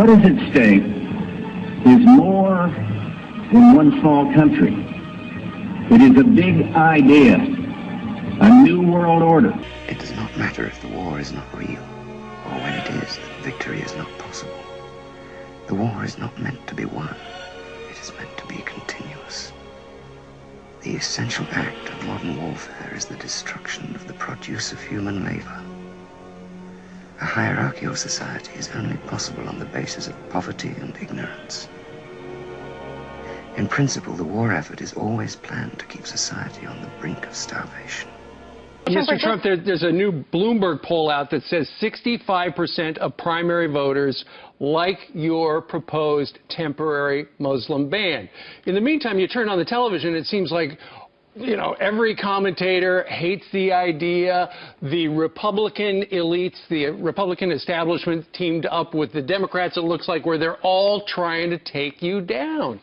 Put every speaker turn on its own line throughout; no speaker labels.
What is at stake is more than one small country. It is a big idea, a new world order.
It does not matter if the war is not real, or when it is, that victory is not possible. The war is not meant to be won. It is meant to be continuous. The essential act of modern warfare is the destruction of the produce of human labor. A hierarchical society is only possible on the basis of poverty and ignorance. In principle, the war effort is always planned to keep society on the brink of starvation.
Mr. Trump, there's a new Bloomberg poll out that says 65% of primary voters like your proposed temporary Muslim ban. In the meantime, you turn on the television, it seems like, you know, every commentator hates the idea. The Republican elites, the Republican establishment teamed up with the Democrats, it looks like, where they're all trying to take you down.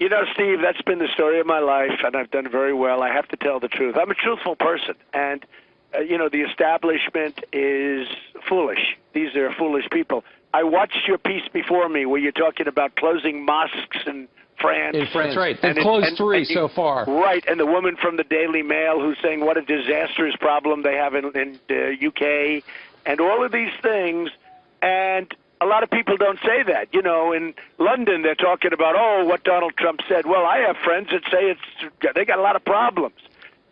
You know, Steve, that's been the story of my life, and I've done very well. I have to tell the truth. I'm a truthful person, and, you know, the establishment is foolish. These are foolish people. I watched your piece before me where you're talking about closing mosques in France.
In France, right. They've closed three so far.
Right, and the woman from the Daily Mail who's saying what a disastrous problem they have in UK, and all of these things, and a lot of people don't say that. You know, in London, they're talking about, oh, what Donald Trump said. Well, I have friends that say they got a lot of problems,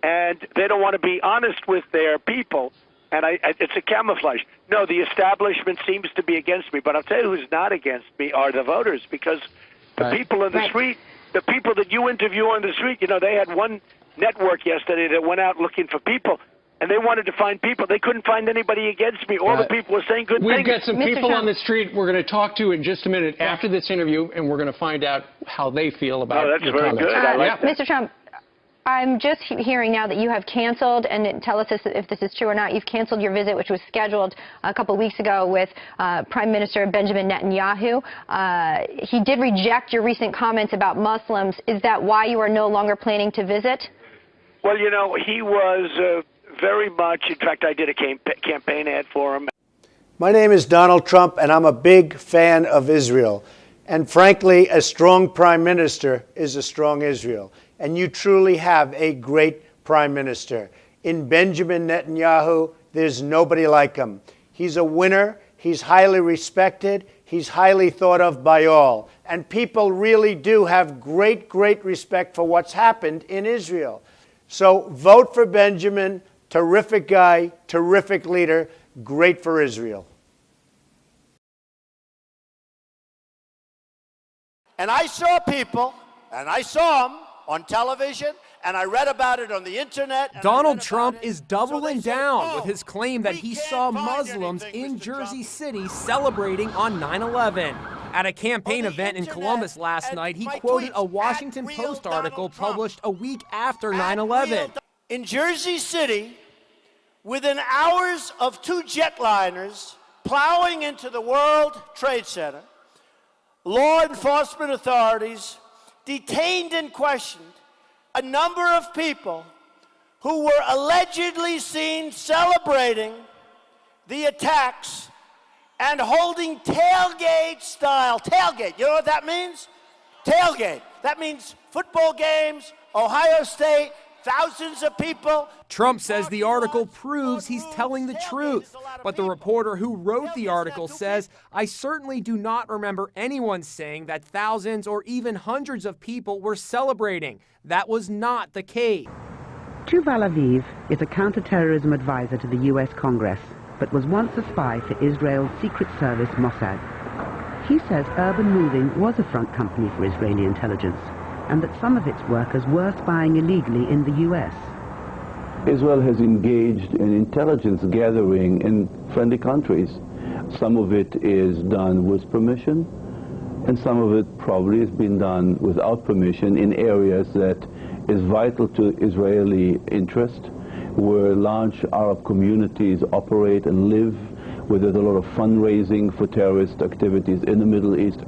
and they don't want to be honest with their people, and it's a camouflage. No, the establishment seems to be against me, but I'll tell you who's not against me are the voters, because the people in the street, the people that you interview on the street, you know, they had one network yesterday that went out looking for people. And they wanted to find people. They couldn't find anybody against me. All the people were saying good things.
We've got some people on the street we're going to talk to in just a minute after this interview, and we're going to find out how they feel about
that's
your
very
comments.
good. I like that.
Mr. Trump, I'm just hearing now that you have canceled, and tell us if this is true or not, you've canceled your visit, which was scheduled a couple of weeks ago with Prime Minister Benjamin Netanyahu. He did reject your recent comments about Muslims. Is that why you are no longer planning to visit?
Well, you know, he was very much, in fact, I did a campaign ad for him.
My name is Donald Trump, and I'm a big fan of Israel. And frankly, a strong prime minister is a strong Israel. And you truly have a great prime minister. In Benjamin Netanyahu, there's nobody like him. He's a winner. He's highly respected. He's highly thought of by all. And people really do have great, great respect for what's happened in Israel. So vote for Benjamin. Terrific guy, terrific leader, great for Israel.
And I saw people, and I saw them on television, and I read about it on the internet.
Donald Trump is doubling down with his claim that he saw Muslims in Jersey City celebrating on 9/11. At a campaign event in Columbus last night, he quoted a Washington Post article published a week after 9/11.
In Jersey City, within hours of two jetliners plowing into the World Trade Center, law enforcement authorities detained and questioned a number of people who were allegedly seen celebrating the attacks and holding tailgate style. Tailgate, you know what that means? Tailgate. That means football games, Ohio State, thousands of people.
Trump says the article proves he's telling the truth. But the reporter who wrote the article says, I certainly do not remember anyone saying that thousands or even hundreds of people were celebrating. That was not the case.
Tuval Aviv is a counterterrorism advisor to the U.S. Congress, but was once a spy for Israel's Secret Service Mossad. He says Urban Moving was a front company for Israeli intelligence, and that some of its workers were spying illegally in the U.S.
Israel has engaged in intelligence gathering in friendly countries. Some of it is done with permission, and some of it probably has been done without permission in areas that is vital to Israeli interest, where large Arab communities operate and live, where there's a lot of fundraising for terrorist activities in the Middle East.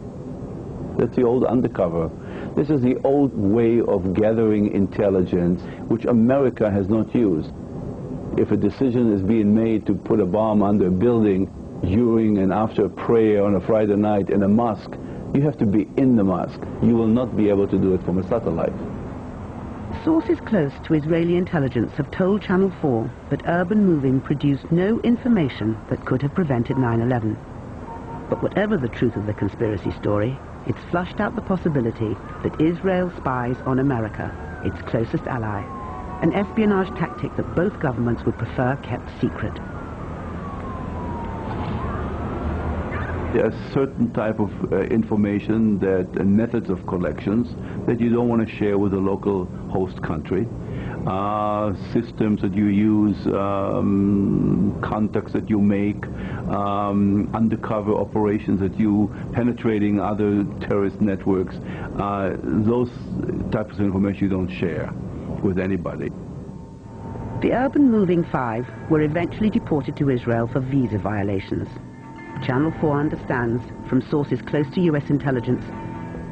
That's the old undercover. This is the old way of gathering intelligence, which America has not used. If a decision is being made to put a bomb under a building, during and after prayer on a Friday night in a mosque, you have to be in the mosque. You will not be able to do it from a satellite.
Sources close to Israeli intelligence have told Channel 4 that urban moving produced no information that could have prevented 9/11. But whatever the truth of the conspiracy story, it's flushed out the possibility that Israel spies on America, its closest ally, an espionage tactic that both governments would prefer kept secret.
There are certain type of information that and methods of collections that you don't want to share with the local host country. Systems that you use, contacts that you make, undercover operations that you penetrating other terrorist networks. Those types of information you don't share with anybody.
The urban moving five were eventually deported to Israel for visa violations. Channel 4 understands, from sources close to US intelligence,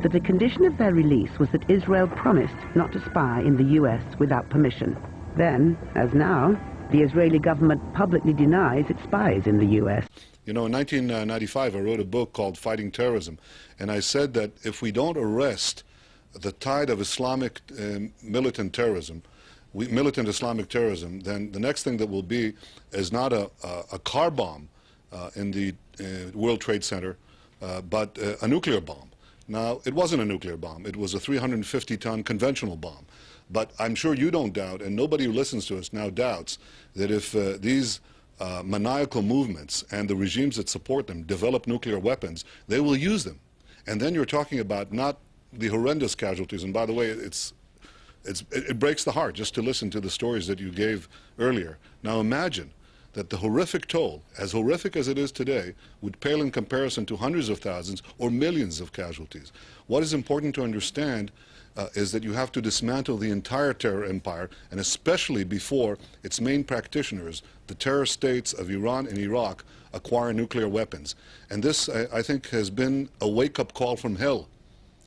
that the condition of their release was that Israel promised not to spy in the US without permission. Then, as now, the Israeli government publicly denies it spies in the US.
You know, in 1995, I wrote a book called Fighting Terrorism, and I said that if we don't arrest the tide of Islamic militant terrorism, militant Islamic terrorism, then the next thing that will be is not a car bomb in the World Trade Center, but a nuclear bomb. Now, it wasn't a nuclear bomb. It was a 350-ton conventional bomb. But I'm sure you don't doubt, and nobody who listens to us now doubts, that if these maniacal movements and the regimes that support them develop nuclear weapons, they will use them. And then you're talking about not the horrendous casualties. And by the way, it breaks the heart just to listen to the stories that you gave earlier. Now imagine that the horrific toll, as horrific as it is today, would pale in comparison to hundreds of thousands or millions of casualties. What is important to understand is that you have to dismantle the entire terror empire, and especially before its main practitioners, the terror states of Iran and Iraq, acquire nuclear weapons. And this, I think, has been a wake-up call from hell.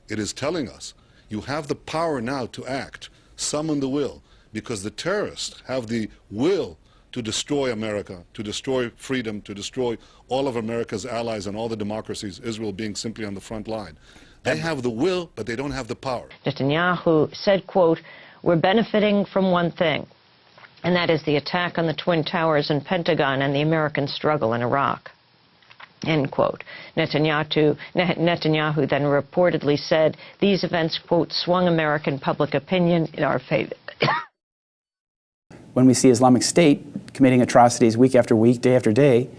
It is telling us, you have the power now to act, summon the will, because the terrorists have the will to destroy America, to destroy freedom, to destroy all of America's allies and all the democracies, Israel being simply on the front line. They have the will, but they don't have the power.
Netanyahu said, quote, "We're benefiting from one thing, and that is the attack on the Twin Towers and Pentagon and the American struggle in Iraq." End quote. Netanyahu then reportedly said these events, quote, "swung American public opinion in our favor."
When we see Islamic State committing atrocities week after week, day after day,